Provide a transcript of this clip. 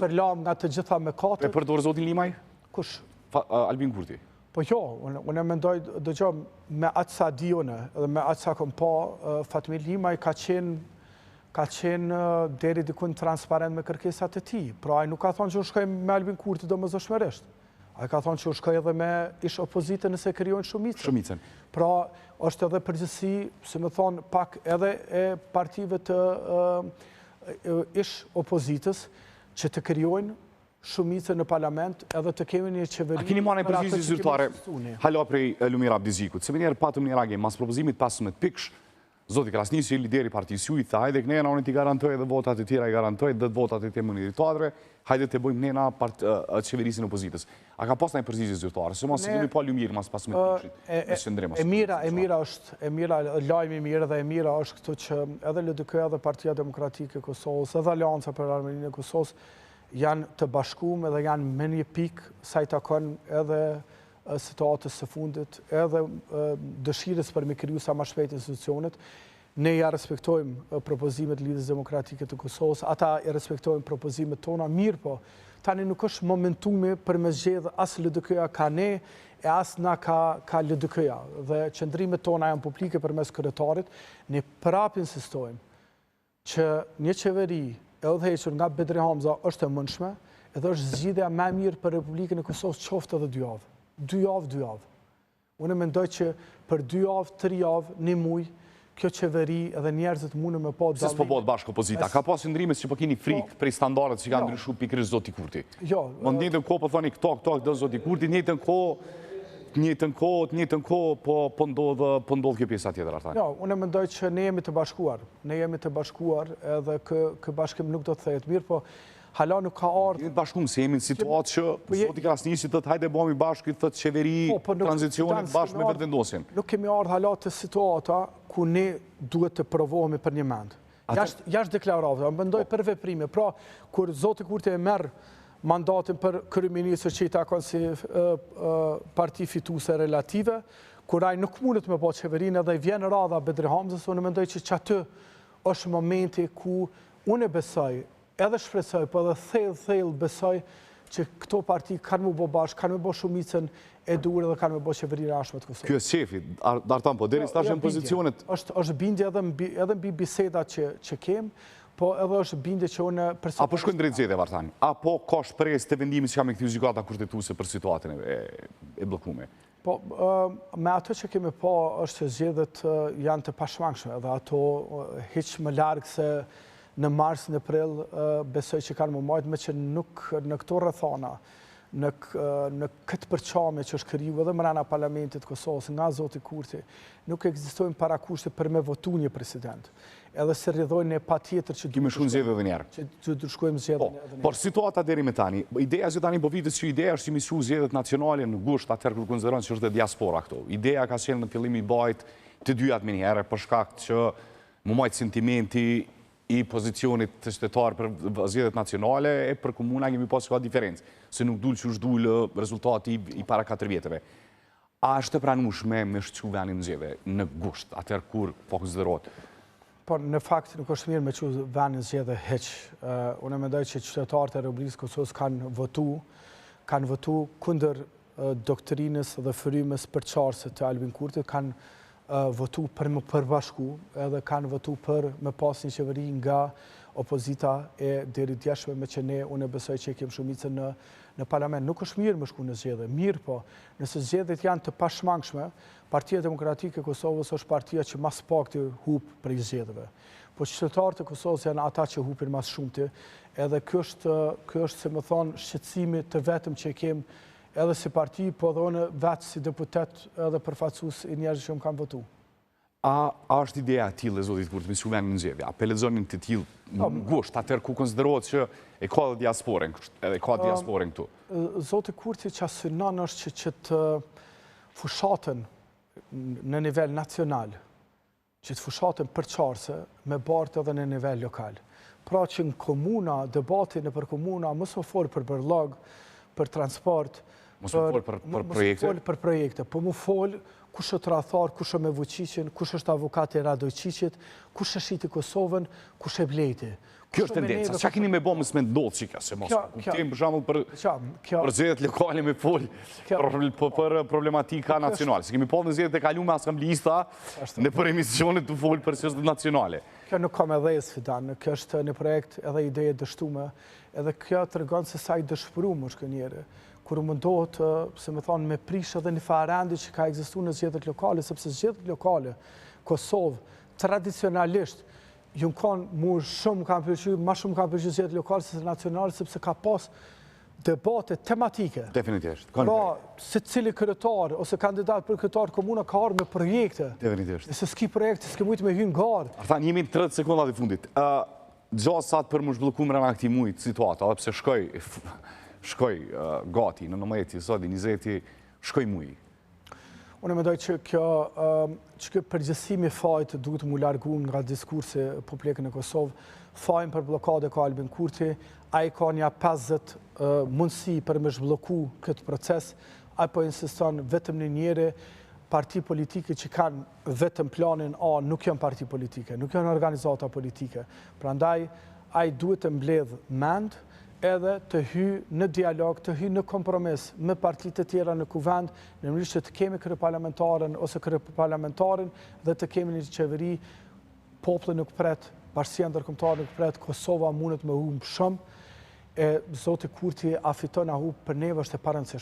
shpërlam nga të gjitha mëkatet. E përdor zotin Limaj? Kush? Albin Kurti. Po jo, unë mendoj, dëgjoj, me atë sa di unë, dhe me atë sa kom pa, Fatmir Limaj ka qenë deri dikun transparent me kërkesat e tij. Pra ai nuk ka thonë që u shkoj me Albin Kurti domosdoshmërisht. Ai ka thonë që u shkoj edhe me ish opozitën nëse krijojnë shumicën. Pra është edhe përgjithësi, si më thonë, pak edhe e partive të ish opozitës që të krijojnë shumicën në parlament edhe të kemi një qeveri... A keni marrë një përgjigje zyrtare hala prej Lumir Abdizikut? Se më njerë patëm një reagim, mas propozimit 15 pikësh, zoti Krasnisi, lideri partijës juaj, tha, hajde kënena unë t'i garantoj edhe votat e tjera i garantoj, dhe votat e të monitorëve, hajde të bëjmë nena qeverisin opozitës. A ka pas një përgjigje zyrtare? Se mos si kemi pa Lumir mas 15 pikëshit në shëndrim. E mira, lajmi mirë dhe e mira është këtu që edhe LDK edhe Partia Demokratike e Kosovës, edhe Alianca për Armeninë e Kosovës, janë të bashkuar dhe janë me një pikë sa i takon edhe situatës së fundit, edhe dëshirës për me kriju sa më shpejt institucionet. Ne ja respektojmë propozimet Lidhjes Demokratike të Kosovës, ata i respektojmë propozimet tona, mirë po, tani nuk është momentumi për me zgjedhë as LDK-ja ka ne, e as na ka LDK-ja. Dhe qëndrimet tona janë publike përmes kryetarit, ne prap insistojmë që një qeveri edhe hequr nga Bedri Hamza është e mundshme, edhe është zgjidhja më e mirë për Republikën e Kosovës qoftë edhe 2 javë. 2 javë. Unë mendoj që për 2 javë, 3 javë, 1 muaj, kjo qeveri edhe njerëzit mundën me pa dallim. Se s'po bëhet bashkë opozita. Ka pas ndrimet që po keni frikë prej standardet që kanë ndryshuar pikërisht zoti Kurti. Jo. Më njëjtën kohë po thoni këto do zoti Kurti, njëjtën kohë po ndodh kjo pjesa tjetër Artani. Jo, unë mendoj që ne jemi të bashkuar. Ne jemi të bashkuar edhe kë bashkim nuk do të thehet mirë, po hala nuk ka ardhur. Jemi të bashkuar se jemi në situatë që zoti Krasnisi thotë hajde bëhemi bashkë, thotë qeveri tranzicionit bashkë me vetëvendosjen. Nuk kemi ardhur hala të situata ku ne duhet të provohemi për një mend. Jashtë deklaratave, mendoj për veprime. Pra, kur zoti Kurti e merr mandatin për kryeministër që i takon si parti fituese relative, kur ai nuk mundet me pa qeverinë edhe vjen radha Bedri Hamzës, unë mendoj që aty është momenti ku unë besoj, edhe shpresoj, po edhe thellë besoj që këto parti kanë më bë bashkë, kanë më bë shumicën e duhur dhe kanë më bë qeverinë e ashme të Kosovës. Ky është shefi, Artan, po deri tash në pozicionet është bindje edhe mbi bisedat që kem, po edhe është bindje që unë personalisht. Apo shkojnë drejt zgjedhjeve, Artani? Apo ka shpresë të vendimit që ka me kthy gjykata kushtetuese për situatën e bllokuar? Po, me ato që kemi pa është që zgjedhjet janë të pashmangshme dhe ato hiq më larg se në mars, në prill, besoj që kanë më majtë, me që nuk në këto rrethana, në këtë përqame që është kriju edhe mrena parlamentit Kosovës nga zoti Kurti, nuk ekzistojnë parakushte për me votu një president. Edhe se rridhojnë e pa tjetër që kime shumë zgjedhje edhe njerë. Që të shkojmë zgjedhje edhe njerë. Por situata deri me tani, ideja që tani po vitës që ideja është që misu zgjedhjet nacionale në gusht atër kur konsideron që është dhe diaspora këto. Ideja ka qenë në fillim i bajt të dyjat me njerë, për shkak që më majtë sentimenti i pozicionit të shtetar për zgjedhjet nacionale e për komuna kemi pas ka diferencë, se nuk dul që është dul rezultati i para 4 vjetëve. A është e pranueshme me shqu venin zgjedhje në gusht, atër kur po konsiderohet? Por në fakt nuk është mirë me që venin zgjedhje heq. Unë mendoj që qytetarët e Republikës Kosovës kanë votu kundër doktrinës dhe frymës përçarëse të Albin Kurtit, kanë votu për më përbashku, edhe kanë votu për më pas një qeveri nga opozita e deri djeshme, me që ne unë besoj që kemë shumicën në parlament. Nuk është mirë më shku në zgjedhje, mirë po, nëse zgjedhjet janë të pashmangshme, Partia Demokratike e Kosovës është partia që mas pakti hup për i zgjedhjeve. Po qytetarët e Kosovës janë ata që hupin mas shumti, edhe kjo është, se më thonë, shqetësimi të vetëm që kemë edhe si parti, po edhe unë vetë si deputet edhe përfaqësues i njerëzve që më kanë votu. A është ideja e tillë e zotit Kurti me suvenin në zgjedhje? A pelexonin të tillë në gusht, atër ku konsiderohet që e ka dhe diasporën, edhe ka diasporën këtu? Zoti Kurti që synon është që të fushatën në nivel nacional, që të fushatën përçarëse me bartë edhe në nivel lokal. Pra që në komuna, debati në për komuna, mos më folë për bërlag, për transport, mos më folë për projekte, po më folë kush është Rathar, kush është me Vučićin, kush është avokati Radojčićit, kush është shiti Kosovën, kush e Blejti, Kjo është tendenca. Qa keni me bo mësë me ndodhë qika, se mos kuptim për shembull për zgjedhjet lokale me fol për problematika nacionale. Se kemi po në zgjedhjet e kalume asamblista në për emisionet të fol për çështjet nacionale. Kjo nuk kam edhe sfidan, kjo është një projekt edhe ideje dështume, edhe kjo të rëgonë se sa i dëshpërumë është kënjere, kur mundohet, se me thonë, me prish edhe një farendi që ka ekzistu në zgjedhjet lokale, sepse zgjedhjet lokale, Kosovë, tradicionalisht, ju në kanë ma shumë kanë përqy zgjedhjet lokale se nacionale, sepse ka pas debate tematike. Definitivisht. Pra, se cili kryetar, ose kandidat për kryetar komuna ka arë me projekte. Definitivisht. Dhe se s'ki projekte, s'ki mujtë me hynë garë. Artan, jemi 30 sekundat i fundit. Gjasat për më zhblloku mrena këtij mujt situata, edhe pse shkoj gati në 19 sot, 20, shkoj muj. Unë mendoj që kjo përgjësimi fajt duhet mu largu nga diskursi publikën e Kosovë. Fajnë për blokade ka Albin Kurti, a i ka nja 50 mundësi për me zhblloku këtë proces, a i po insiston vetëm një njëri, parti politike që kanë vetëm planin A, nuk janë parti politike, nuk janë organizata politike. Prandaj, a i duhet të mbledh mend, edhe të hy në dialog, të hy në kompromis me partitë të tjera në kuvend, në mënyrë që të kemi kryeparlamentaren ose kryeparlamentarin dhe të kemi një qeveri, populli nuk pret, bashkësia ndërkombëtare nuk pret, Kosova mundet me humb shumë, e Zoti Kurti a fiton a humb për neve është e parëndësishme.